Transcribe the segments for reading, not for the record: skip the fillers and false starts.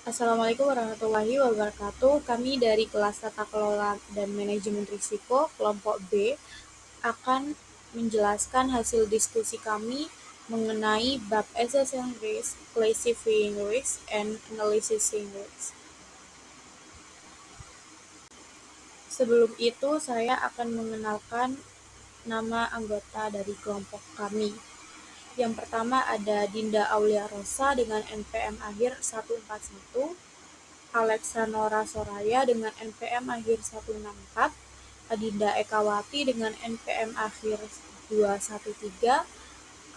Assalamualaikum warahmatullahi wabarakatuh. Kami dari kelas Tata Kelola dan Manajemen Risiko, kelompok B, akan menjelaskan hasil diskusi kami mengenai bab Assessing Risk, Classifying Risk, and Analyzing Risk. Sebelum itu, saya akan mengenalkan nama anggota dari kelompok kami. Yang pertama ada Dinda Aulia Rosa dengan NPM akhir 141, Alexa Nora Soraya dengan NPM akhir 164, Adinda Ekawati dengan NPM akhir 213,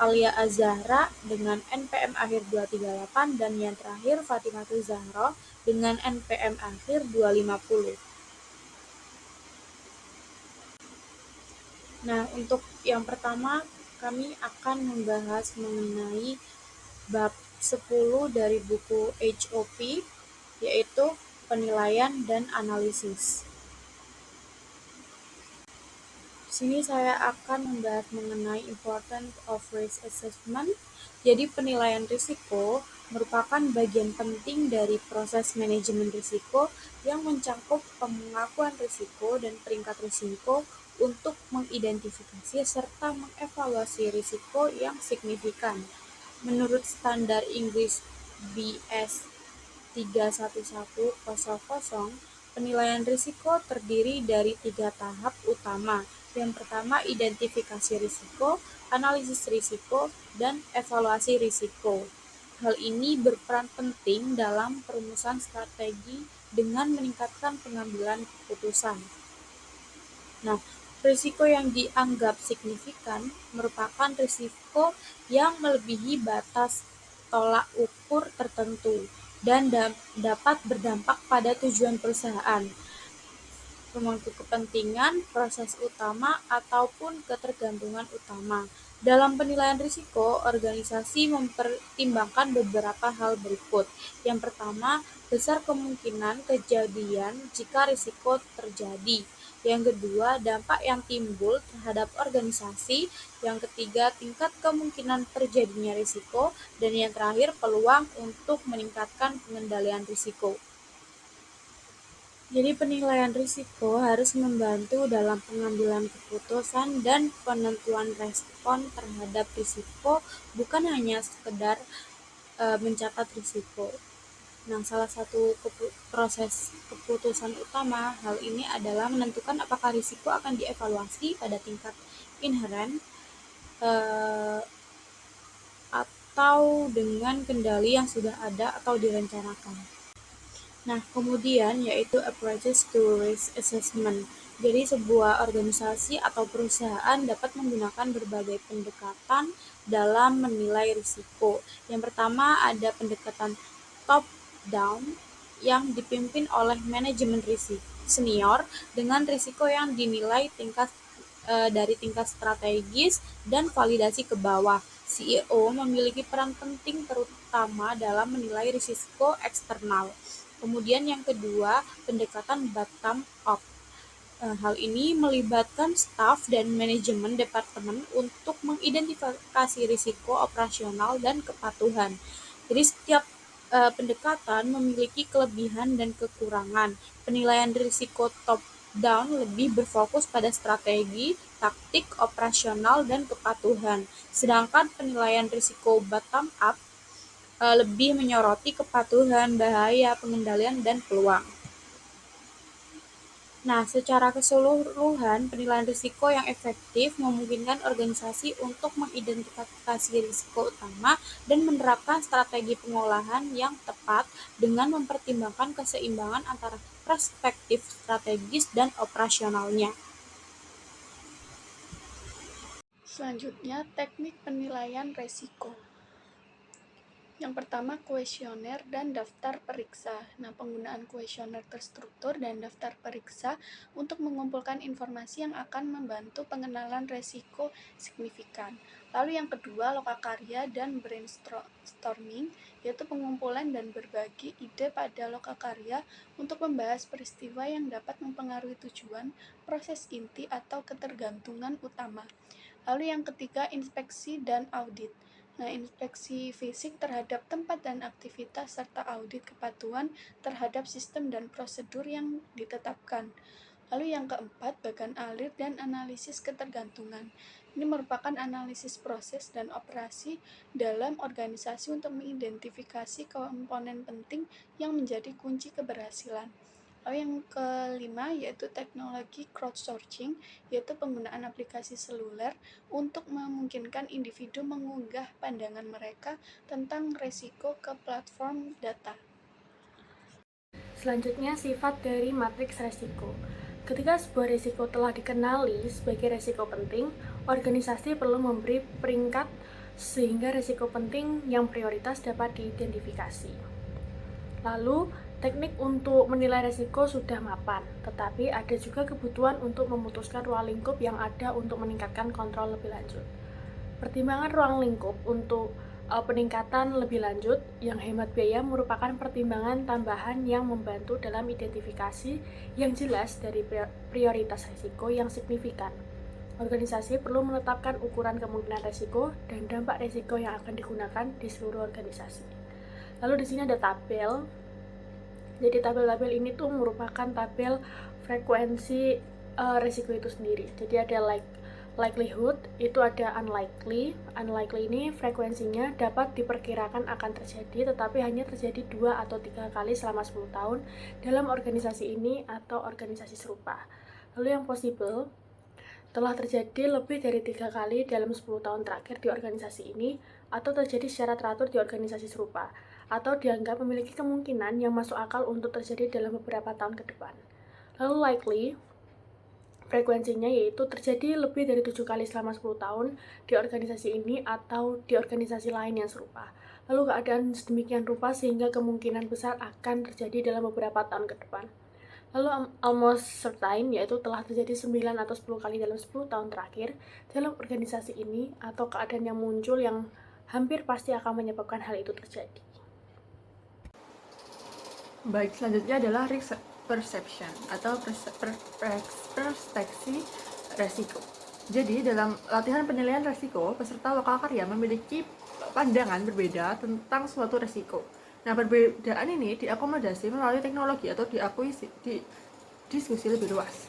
Alia Azahra dengan NPM akhir 238, dan yang terakhir Fatimatul Zahra dengan NPM akhir 250. Nah, untuk yang pertama kami akan membahas mengenai bab 10 dari buku HOP, yaitu penilaian dan analisis. Di sini saya akan membahas mengenai importance of risk assessment. Jadi penilaian risiko merupakan bagian penting dari proses manajemen risiko yang mencakup pengakuan risiko dan peringkat risiko untuk mengidentifikasi serta mengevaluasi risiko yang signifikan. Menurut standar Inggris BS 31100, penilaian risiko terdiri dari 3 tahap utama. Yang pertama, identifikasi risiko, analisis risiko, dan evaluasi risiko. Hal ini berperan penting dalam perumusan strategi dengan meningkatkan pengambilan keputusan. Nah, risiko yang dianggap signifikan merupakan risiko yang melebihi batas tolak ukur tertentu dan dapat berdampak pada tujuan perusahaan, pemangku kepentingan, proses utama, ataupun ketergantungan utama. Dalam penilaian risiko, organisasi mempertimbangkan beberapa hal berikut. Yang pertama, besar kemungkinan kejadian jika risiko terjadi. Yang kedua, dampak yang timbul terhadap organisasi. Yang ketiga, tingkat kemungkinan terjadinya risiko. Dan yang terakhir, peluang untuk meningkatkan pengendalian risiko. Jadi penilaian risiko harus membantu dalam pengambilan keputusan dan penentuan respon terhadap risiko, bukan hanya sekedar mencatat risiko. Nah, salah satu proses keputusan utama hal ini adalah menentukan apakah risiko akan dievaluasi pada tingkat inheren atau dengan kendali yang sudah ada atau direncanakan. Nah, kemudian yaitu approaches to risk assessment. Jadi sebuah organisasi atau perusahaan dapat menggunakan berbagai pendekatan dalam menilai risiko. Yang pertama ada pendekatan top down yang dipimpin oleh manajemen risiko senior dengan risiko yang dinilai dari tingkat strategis dan validasi ke bawah. CEO memiliki peran penting terutama dalam menilai risiko eksternal. Kemudian yang kedua, pendekatan bottom up. Hal ini melibatkan staf dan manajemen departemen untuk mengidentifikasi risiko operasional dan kepatuhan. Jadi setiap pendekatan memiliki kelebihan dan kekurangan. Penilaian risiko top down lebih berfokus pada strategi, taktik, operasional, dan kepatuhan. Sedangkan penilaian risiko bottom up lebih menyoroti kepatuhan, bahaya, pengendalian, dan peluang. Nah, secara keseluruhan, penilaian risiko yang efektif memungkinkan organisasi untuk mengidentifikasi risiko utama dan menerapkan strategi pengolahan yang tepat dengan mempertimbangkan keseimbangan antara perspektif strategis dan operasionalnya. Selanjutnya, teknik penilaian risiko. Yang pertama, kuesioner dan daftar periksa. Nah, penggunaan kuesioner terstruktur dan daftar periksa untuk mengumpulkan informasi yang akan membantu pengenalan risiko signifikan. Lalu yang kedua, lokakarya dan brainstorming, yaitu pengumpulan dan berbagi ide pada lokakarya untuk membahas peristiwa yang dapat mempengaruhi tujuan, proses inti, atau ketergantungan utama. Lalu yang ketiga, inspeksi dan audit. Nah, inspeksi fisik terhadap tempat dan aktivitas serta audit kepatuhan terhadap sistem dan prosedur yang ditetapkan. Lalu yang keempat, bagan alir dan analisis ketergantungan. Ini merupakan analisis proses dan operasi dalam organisasi untuk mengidentifikasi komponen penting yang menjadi kunci keberhasilan. Lalu yang kelima yaitu teknologi crowdsourcing, yaitu penggunaan aplikasi seluler untuk memungkinkan individu mengunggah pandangan mereka tentang resiko ke platform data. Selanjutnya, sifat dari matriks resiko. Ketika sebuah risiko telah dikenali sebagai risiko penting, organisasi perlu memberi peringkat sehingga risiko penting yang prioritas dapat diidentifikasi. Lalu, teknik untuk menilai risiko sudah mapan, tetapi ada juga kebutuhan untuk memutuskan ruang lingkup yang ada untuk meningkatkan kontrol lebih lanjut. Pertimbangan ruang lingkup untuk peningkatan lebih lanjut yang hemat biaya merupakan pertimbangan tambahan yang membantu dalam identifikasi yang jelas dari prioritas risiko yang signifikan. Organisasi perlu menetapkan ukuran kemungkinan risiko dan dampak risiko yang akan digunakan di seluruh organisasi. Lalu di sini ada tabel. Jadi tabel-tabel ini tuh merupakan tabel frekuensi risiko itu sendiri. Jadi ada likelihood, itu ada unlikely. Unlikely ini frekuensinya dapat diperkirakan akan terjadi, tetapi hanya terjadi 2 atau 3 kali selama 10 tahun dalam organisasi ini atau organisasi serupa. Lalu yang possible, telah terjadi lebih dari 3 kali dalam 10 tahun terakhir di organisasi ini, atau terjadi secara teratur di organisasi serupa, atau dianggap memiliki kemungkinan yang masuk akal untuk terjadi dalam beberapa tahun ke depan. Lalu likely, frekuensinya yaitu terjadi lebih dari 7 kali selama 10 tahun di organisasi ini atau di organisasi lain yang serupa. Lalu keadaan sedemikian rupa sehingga kemungkinan besar akan terjadi dalam beberapa tahun ke depan. Lalu almost certain yaitu telah terjadi 9 atau 10 kali dalam 10 tahun terakhir dalam organisasi ini atau keadaan yang muncul yang hampir pasti akan menyebabkan hal itu terjadi. Baik, selanjutnya adalah risk perception atau perspektif resiko. Jadi, dalam latihan penilaian resiko, peserta lokal karya memiliki pandangan berbeda tentang suatu resiko. Nah, perbedaan ini diakomodasi melalui teknologi atau di diskusi lebih luas.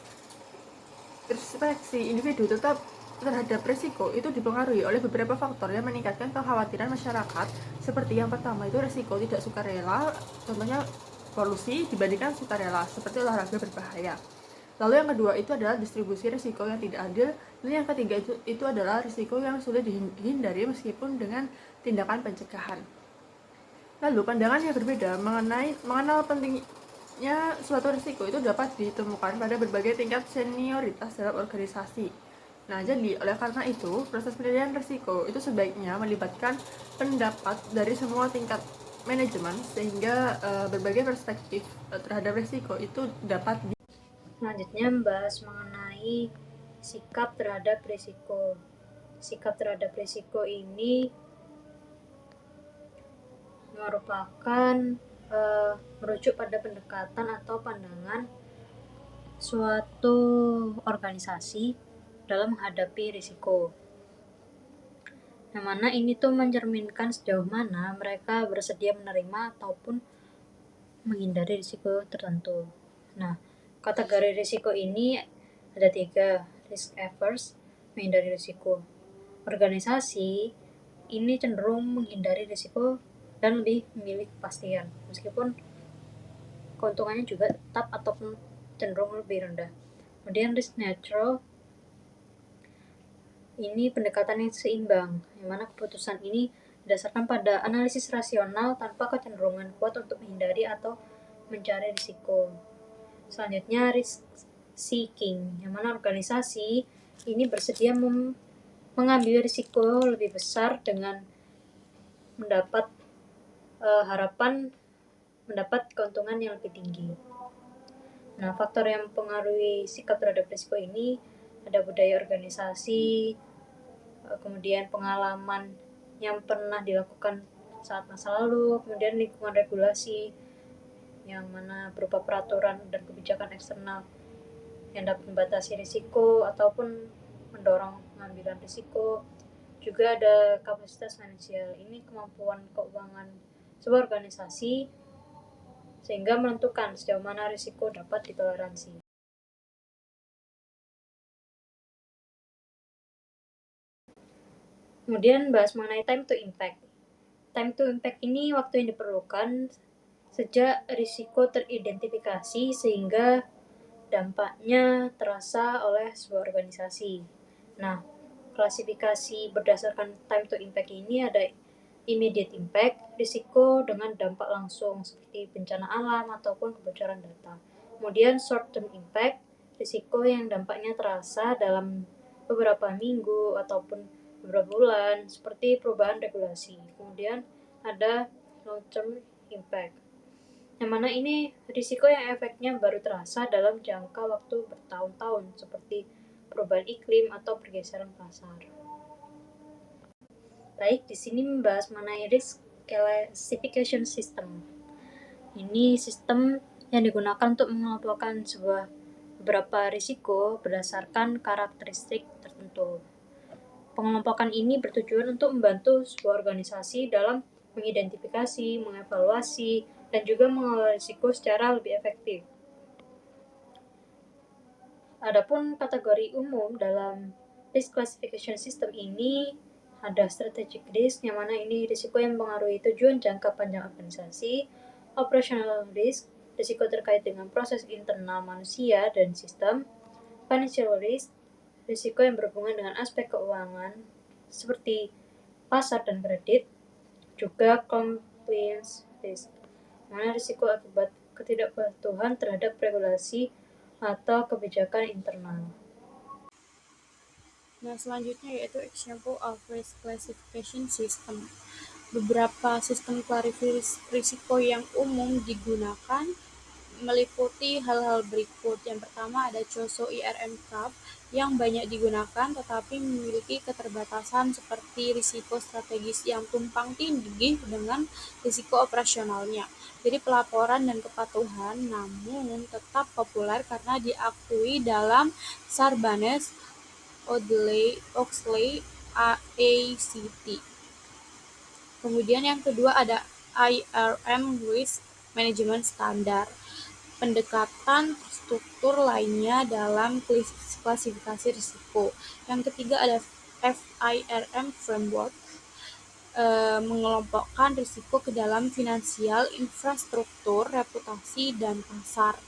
Perspektif individu tetap terhadap resiko itu dipengaruhi oleh beberapa faktor yang meningkatkan kekhawatiran masyarakat, seperti yang pertama itu resiko tidak sukarela, contohnya polusi dibandingkan sukarela seperti olahraga berbahaya. Lalu yang kedua itu adalah distribusi risiko yang tidak adil, dan yang ketiga itu adalah risiko yang sulit dihindari meskipun dengan tindakan pencegahan. Lalu pandangan yang berbeda mengenal pentingnya suatu risiko itu dapat ditemukan pada berbagai tingkat senioritas dalam organisasi. Nah, jadi oleh karena itu proses penilaian risiko itu sebaiknya melibatkan pendapat dari semua tingkat manajemen sehingga berbagai perspektif terhadap risiko itu dapat Selanjutnya membahas mengenai sikap terhadap risiko. Sikap terhadap risiko ini merupakan merujuk pada pendekatan atau pandangan suatu organisasi dalam menghadapi risiko. Yang mana ini tuh mencerminkan sejauh mana mereka bersedia menerima ataupun menghindari risiko tertentu. Nah, kategori risiko ini ada 3, risk averse, menghindari risiko. Organisasi ini cenderung menghindari risiko dan lebih memilih kepastian, meskipun keuntungannya juga tetap ataupun cenderung lebih rendah. Kemudian risk neutral, ini pendekatan yang seimbang, yang mana keputusan ini berdasarkan pada analisis rasional tanpa kecenderungan kuat untuk menghindari atau mencari risiko. Selanjutnya risk seeking, yang mana organisasi ini bersedia mengambil risiko lebih besar dengan mendapat harapan mendapat keuntungan yang lebih tinggi. Nah, faktor yang mempengaruhi sikap terhadap risiko ini ada budaya organisasi, kemudian pengalaman yang pernah dilakukan saat masa lalu, kemudian lingkungan regulasi yang mana berupa peraturan dan kebijakan eksternal yang dapat membatasi risiko ataupun mendorong pengambilan risiko. Juga ada kapasitas finansial. Ini kemampuan keuangan sebuah organisasi sehingga menentukan sejauh mana risiko dapat ditoleransi. Kemudian bahas mengenai time to impact. Time to impact ini waktu yang diperlukan sejak risiko teridentifikasi sehingga dampaknya terasa oleh sebuah organisasi. Nah, klasifikasi berdasarkan time to impact ini ada immediate impact, risiko dengan dampak langsung seperti bencana alam ataupun kebocoran data. Kemudian short term impact, risiko yang dampaknya terasa dalam beberapa minggu ataupun beberapa bulan seperti perubahan regulasi. Kemudian ada long term impact, yang mana ini risiko yang efeknya baru terasa dalam jangka waktu bertahun-tahun seperti perubahan iklim atau pergeseran pasar. Baik, di sini membahas mengenai risk classification system. Ini sistem yang digunakan untuk mengelompokkan beberapa risiko berdasarkan karakteristik tertentu. Pengelompokan ini bertujuan untuk membantu sebuah organisasi dalam mengidentifikasi, mengevaluasi, dan juga mengelola risiko secara lebih efektif. Adapun kategori umum dalam risk classification system ini ada strategic risk, yang mana ini risiko yang mempengaruhi tujuan jangka panjang organisasi, operational risk, risiko terkait dengan proses internal manusia dan sistem, financial risk, risiko yang berhubungan dengan aspek keuangan seperti pasar dan kredit, juga compliance risk, mana risiko akibat ketidakpatuhan terhadap regulasi atau kebijakan internal. Nah, selanjutnya yaitu example of risk classification system. Beberapa sistem klasifikasi risiko yang umum digunakan meliputi hal-hal berikut. Yang pertama ada COSO IRM CAP yang banyak digunakan tetapi memiliki keterbatasan seperti risiko strategis yang tumpang tindih dengan risiko operasionalnya. Jadi pelaporan dan kepatuhan namun tetap populer karena diakui dalam Sarbanes-Oxley ACT. Kemudian yang kedua ada IRM Risk Management Standard, pendekatan struktur lainnya dalam klasifikasi risiko. Yang ketiga ada FIRM Framework, mengelompokkan risiko ke dalam finansial, infrastruktur, reputasi, dan pasar.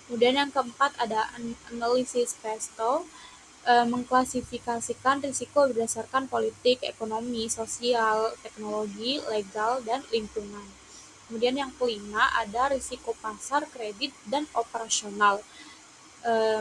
Kemudian yang keempat ada analisis PESTEL, mengklasifikasikan risiko berdasarkan politik, ekonomi, sosial, teknologi, legal, dan lingkungan. Kemudian yang kelima ada risiko pasar, kredit, dan operasional,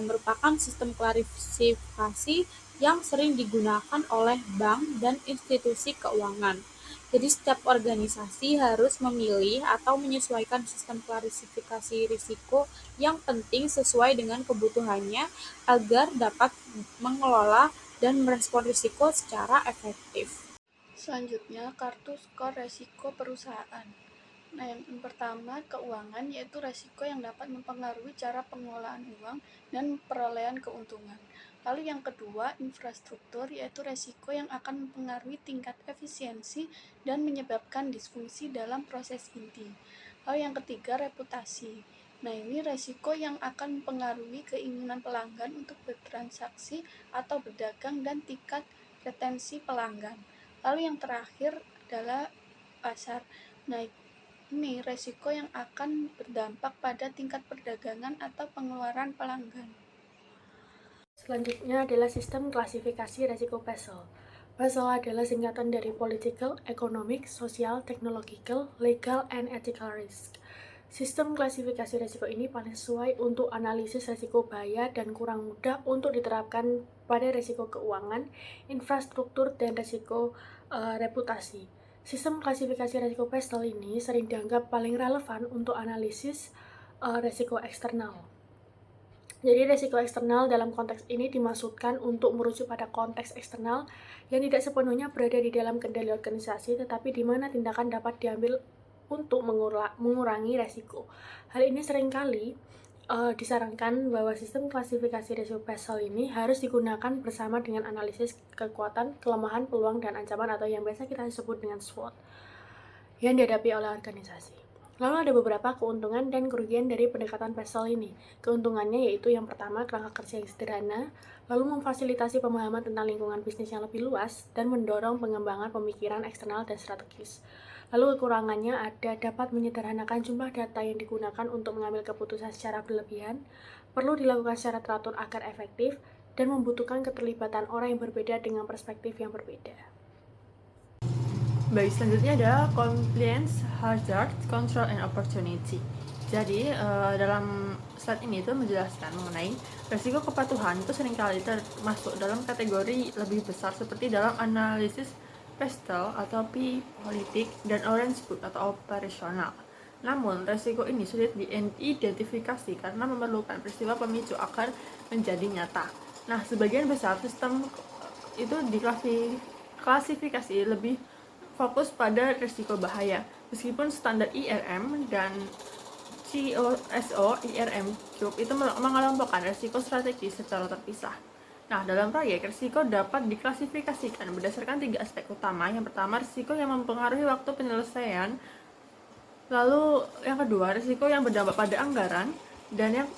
merupakan sistem klasifikasi yang sering digunakan oleh bank dan institusi keuangan. Jadi setiap organisasi harus memilih atau menyesuaikan sistem klasifikasi risiko yang penting sesuai dengan kebutuhannya agar dapat mengelola dan merespon risiko secara efektif. Selanjutnya, kartu skor resiko perusahaan. Nah, yang pertama, keuangan, yaitu resiko yang dapat mempengaruhi cara pengelolaan uang dan perolehan keuntungan. Lalu yang kedua, infrastruktur, yaitu resiko yang akan mempengaruhi tingkat efisiensi dan menyebabkan disfungsi dalam proses inti. Lalu yang ketiga, reputasi. Nah, ini resiko yang akan mempengaruhi keinginan pelanggan untuk bertransaksi atau berdagang dan tingkat retensi pelanggan. Lalu yang terakhir adalah pasar. Nah, ini resiko yang akan berdampak pada tingkat perdagangan atau pengeluaran pelanggan. Selanjutnya adalah sistem klasifikasi risiko PESEL. PESEL adalah singkatan dari Political, Economic, Social, Technological, Legal, and Ethical Risk. Sistem klasifikasi risiko ini paling sesuai untuk analisis risiko bahaya dan kurang mudah untuk diterapkan pada risiko keuangan, infrastruktur, dan risiko reputasi. Sistem klasifikasi risiko PESEL ini sering dianggap paling relevan untuk analisis risiko eksternal. Jadi risiko eksternal dalam konteks ini dimaksudkan untuk merujuk pada konteks eksternal yang tidak sepenuhnya berada di dalam kendali organisasi, tetapi di mana tindakan dapat diambil untuk mengurangi resiko. Hal ini seringkali disarankan bahwa sistem klasifikasi risiko PESEL ini harus digunakan bersama dengan analisis kekuatan, kelemahan, peluang, dan ancaman atau yang biasa kita sebut dengan SWOT yang dihadapi oleh organisasi. Lalu ada beberapa keuntungan dan kerugian dari pendekatan PESEL ini. Keuntungannya yaitu yang pertama, kerangka kerja yang sederhana, lalu memfasilitasi pemahaman tentang lingkungan bisnis yang lebih luas, dan mendorong pengembangan pemikiran eksternal dan strategis. Lalu kekurangannya ada dapat menyederhanakan jumlah data yang digunakan untuk mengambil keputusan secara berlebihan, perlu dilakukan secara teratur agar efektif, dan membutuhkan keterlibatan orang yang berbeda dengan perspektif yang berbeda. Baik, selanjutnya ada compliance, hazard, control, and opportunity. Jadi dalam slide ini itu menjelaskan mengenai resiko kepatuhan itu seringkali termasuk dalam kategori lebih besar seperti dalam analisis PESTEL atau P politik dan Orange Book atau operasional. Namun, resiko ini sulit diidentifikasi karena memerlukan peristiwa pemicu agar menjadi nyata. Nah, sebagian besar sistem itu diklasifikasi lebih fokus pada risiko bahaya. Meskipun standar IRM dan COSO IRM Cube itu mengelompokkan risiko strategis secara terpisah. Nah, dalam proyek, risiko dapat diklasifikasikan berdasarkan 3 aspek utama. Yang pertama, risiko yang mempengaruhi waktu penyelesaian. Lalu, yang kedua, risiko yang berdampak pada anggaran. Dan yang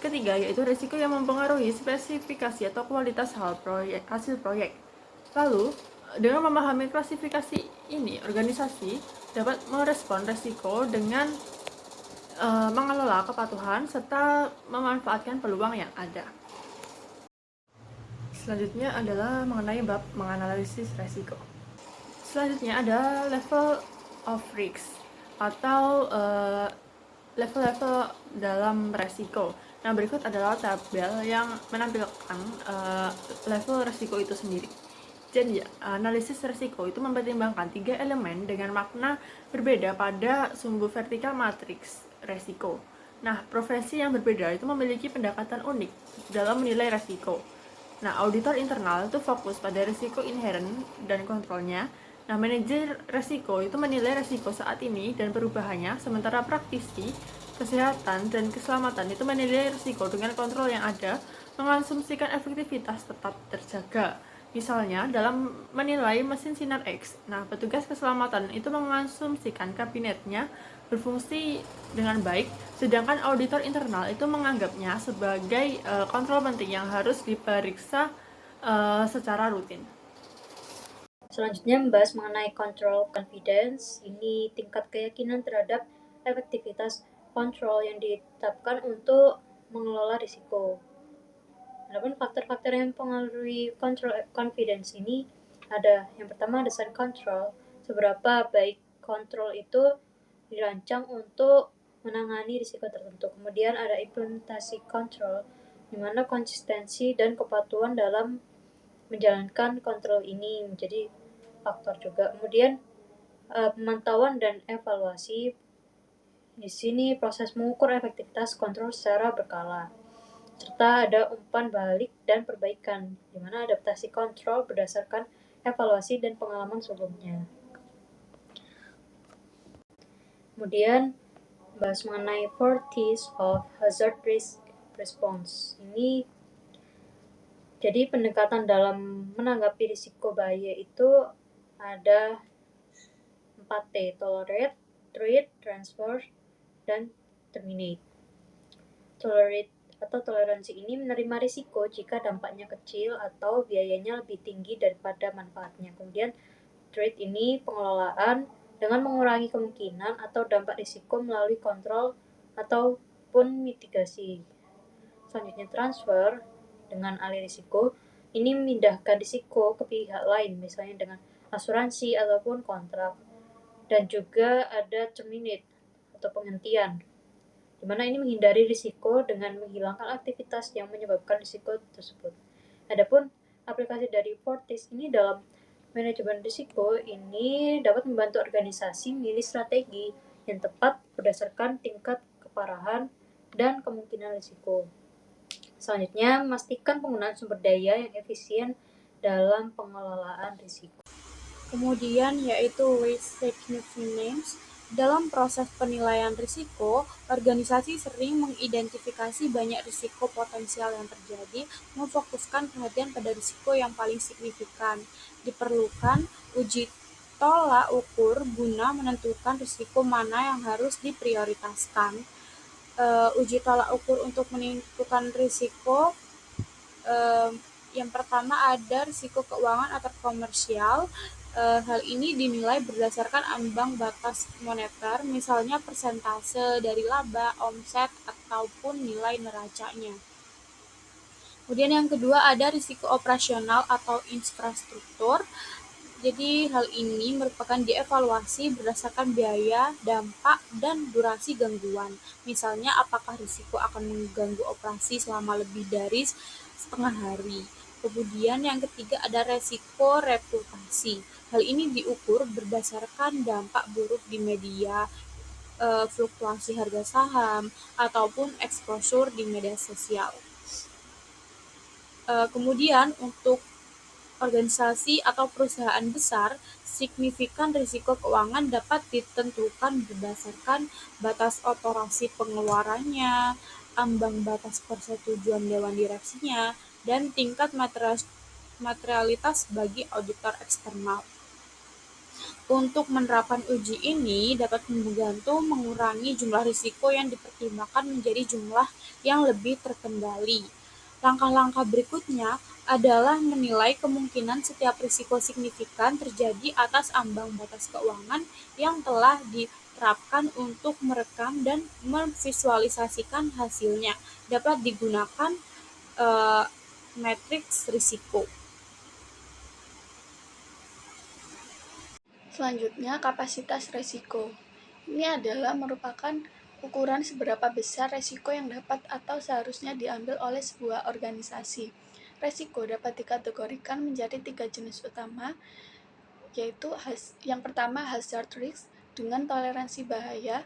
ketiga, yaitu risiko yang mempengaruhi spesifikasi atau kualitas hasil proyek. Lalu, dengan memahami klasifikasi ini, organisasi dapat merespon risiko dengan mengelola kepatuhan serta memanfaatkan peluang yang ada. Selanjutnya adalah mengenai bab menganalisis resiko. Selanjutnya ada level of risk atau level-level dalam resiko. Nah, berikut adalah tabel yang menampilkan level resiko itu sendiri. Jadi, analisis resiko itu mempertimbangkan 3 elemen dengan makna berbeda pada sumbu vertikal matriks resiko. Nah, profesi yang berbeda itu memiliki pendekatan unik dalam menilai resiko. Nah, auditor internal itu fokus pada risiko inherent dan kontrolnya. Nah, manajer risiko itu menilai risiko saat ini dan perubahannya, sementara praktisi kesehatan dan keselamatan itu menilai risiko dengan kontrol yang ada, mengasumsikan efektivitas tetap terjaga. Misalnya, dalam menilai mesin sinar X, nah petugas keselamatan itu mengasumsikan kabinetnya berfungsi dengan baik, sedangkan auditor internal itu menganggapnya sebagai kontrol penting yang harus diperiksa secara rutin. Selanjutnya membahas mengenai control confidence. Ini tingkat keyakinan terhadap efektivitas kontrol yang ditetapkan untuk mengelola risiko. Adapun faktor-faktor yang mempengaruhi control confidence ini ada yang pertama design control, seberapa baik kontrol itu dirancang untuk menangani risiko tertentu. Kemudian ada implementasi control, di mana konsistensi dan kepatuhan dalam menjalankan kontrol ini menjadi faktor juga. Kemudian pemantauan dan evaluasi. Di sini proses mengukur efektivitas kontrol secara berkala. Serta ada umpan balik dan perbaikan, di mana adaptasi kontrol berdasarkan evaluasi dan pengalaman sebelumnya. Kemudian bahas mengenai 4 T's of hazard risk response. Ini jadi pendekatan dalam menanggapi risiko bahaya itu ada 4T, tolerate, treat, transfer, dan terminate. Tolerate atau toleransi ini menerima risiko jika dampaknya kecil atau biayanya lebih tinggi daripada manfaatnya. Kemudian treat ini pengelolaan dengan mengurangi kemungkinan atau dampak risiko melalui kontrol ataupun mitigasi. Selanjutnya transfer dengan alih risiko, ini memindahkan risiko ke pihak lain, misalnya dengan asuransi ataupun kontrak. Dan juga ada terminate atau penghentian, di mana ini menghindari risiko dengan menghilangkan aktivitas yang menyebabkan risiko tersebut. Adapun aplikasi dari 4Ts ini dalam manajemen risiko ini dapat membantu organisasi memilih strategi yang tepat berdasarkan tingkat keparahan dan kemungkinan risiko. Selanjutnya, memastikan penggunaan sumber daya yang efisien dalam pengelolaan risiko. Kemudian yaitu risk recognition names, Dalam proses penilaian risiko, organisasi sering mengidentifikasi banyak risiko potensial yang terjadi, memfokuskan perhatian pada risiko yang paling signifikan. Diperlukan uji tolak ukur guna menentukan risiko mana yang harus diprioritaskan. Uji tolak ukur untuk menentukan risiko, yang pertama ada risiko keuangan atau komersial. Hal ini dinilai berdasarkan ambang batas moneter, misalnya persentase dari laba, omset, ataupun nilai neracanya. Kemudian yang kedua ada risiko operasional atau infrastruktur. Jadi hal ini merupakan dievaluasi berdasarkan biaya, dampak, dan durasi gangguan. Misalnya apakah risiko akan mengganggu operasi selama lebih dari setengah hari. Kemudian yang ketiga ada resiko reputasi. Hal ini diukur berdasarkan dampak buruk di media, fluktuasi harga saham, ataupun exposure di media sosial. Kemudian untuk organisasi atau perusahaan besar, signifikan risiko keuangan dapat ditentukan berdasarkan batas operasi pengeluarannya, ambang batas persetujuan dewan direksinya, dan tingkat materialitas bagi auditor eksternal. Untuk menerapkan uji ini dapat membantu mengurangi jumlah risiko yang dipertimbangkan menjadi jumlah yang lebih terkendali. Langkah-langkah berikutnya adalah menilai kemungkinan setiap risiko signifikan terjadi atas ambang batas keuangan yang telah diterapkan untuk merekam dan memvisualisasikan hasilnya. Dapat digunakan matriks risiko. Selanjutnya, kapasitas risiko. Ini adalah merupakan ukuran seberapa besar risiko yang dapat atau seharusnya diambil oleh sebuah organisasi. Risiko dapat dikategorikan menjadi 3 jenis utama, yaitu yang pertama hazard risk dengan toleransi bahaya,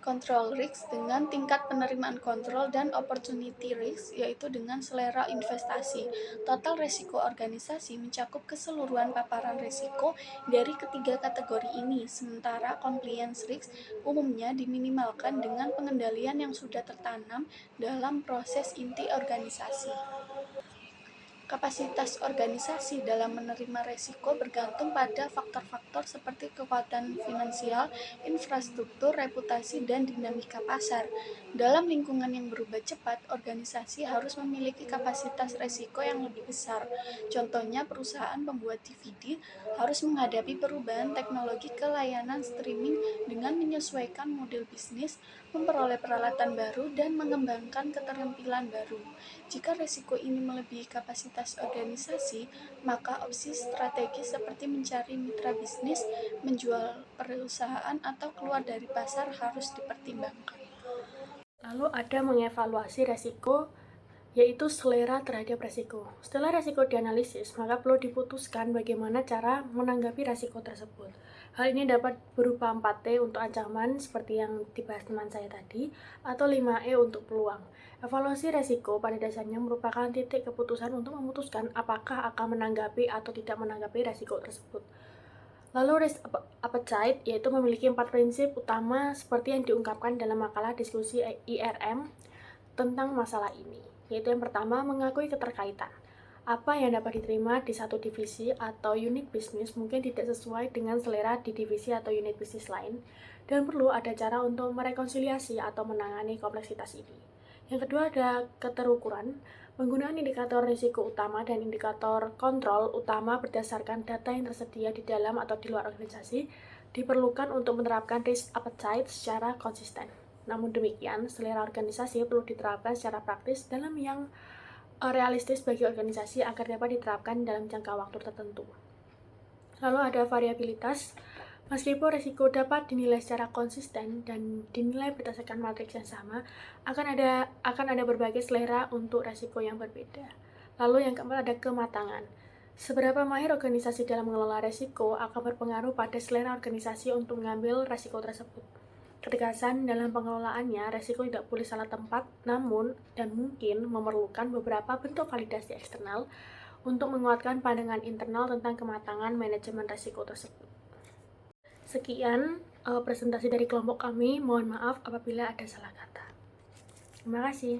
control risk dengan tingkat penerimaan kontrol, dan opportunity risk yaitu dengan selera investasi. Total risiko organisasi mencakup keseluruhan paparan risiko dari ketiga kategori ini, sementara compliance risk umumnya diminimalkan dengan pengendalian yang sudah tertanam dalam proses inti organisasi. Kapasitas organisasi dalam menerima risiko bergantung pada faktor-faktor seperti kekuatan finansial, infrastruktur, reputasi, dan dinamika pasar. Dalam lingkungan yang berubah cepat, organisasi harus memiliki kapasitas risiko yang lebih besar. Contohnya, perusahaan pembuat DVD harus menghadapi perubahan teknologi ke layanan streaming dengan menyesuaikan model bisnis, memperoleh peralatan baru, dan mengembangkan keterampilan baru. Jika risiko ini melebihi kapasitas organisasi, maka opsi strategis seperti mencari mitra bisnis, menjual perusahaan, atau keluar dari pasar harus dipertimbangkan. Lalu ada mengevaluasi risiko, yaitu selera terhadap risiko. Setelah risiko dianalisis, maka perlu diputuskan bagaimana cara menanggapi risiko tersebut. Hal ini dapat berupa 4T untuk ancaman seperti yang dibahas teman saya tadi, atau 5E untuk peluang. Evaluasi risiko pada dasarnya merupakan titik keputusan untuk memutuskan apakah akan menanggapi atau tidak menanggapi risiko tersebut. Lalu risk appetite yaitu memiliki 4 prinsip utama seperti yang diungkapkan dalam makalah diskusi IRM tentang masalah ini, yaitu yang pertama mengakui keterkaitan. Apa yang dapat diterima di satu divisi atau unit bisnis mungkin tidak sesuai dengan selera di divisi atau unit bisnis lain, dan perlu ada cara untuk merekonsiliasi atau menangani kompleksitas ini. Yang kedua ada keterukuran. Penggunaan indikator risiko utama dan indikator kontrol utama berdasarkan data yang tersedia di dalam atau di luar organisasi diperlukan untuk menerapkan risk appetite secara konsisten. Namun demikian, selera organisasi perlu diterapkan secara praktis dalam yang realistis bagi organisasi agar dapat diterapkan dalam jangka waktu tertentu. Lalu ada variabilitas. Meskipun risiko dapat dinilai secara konsisten dan dinilai berdasarkan matriks yang sama, akan ada berbagai selera untuk risiko yang berbeda. Lalu yang keempat ada kematangan. Seberapa mahir organisasi dalam mengelola risiko akan berpengaruh pada selera organisasi untuk mengambil risiko tersebut. Ketegasan dalam pengelolaannya, risiko tidak boleh salah tempat, namun dan mungkin memerlukan beberapa bentuk validasi eksternal untuk menguatkan pandangan internal tentang kematangan manajemen risiko tersebut. Sekian presentasi dari kelompok kami. Mohon maaf apabila ada salah kata. Terima kasih.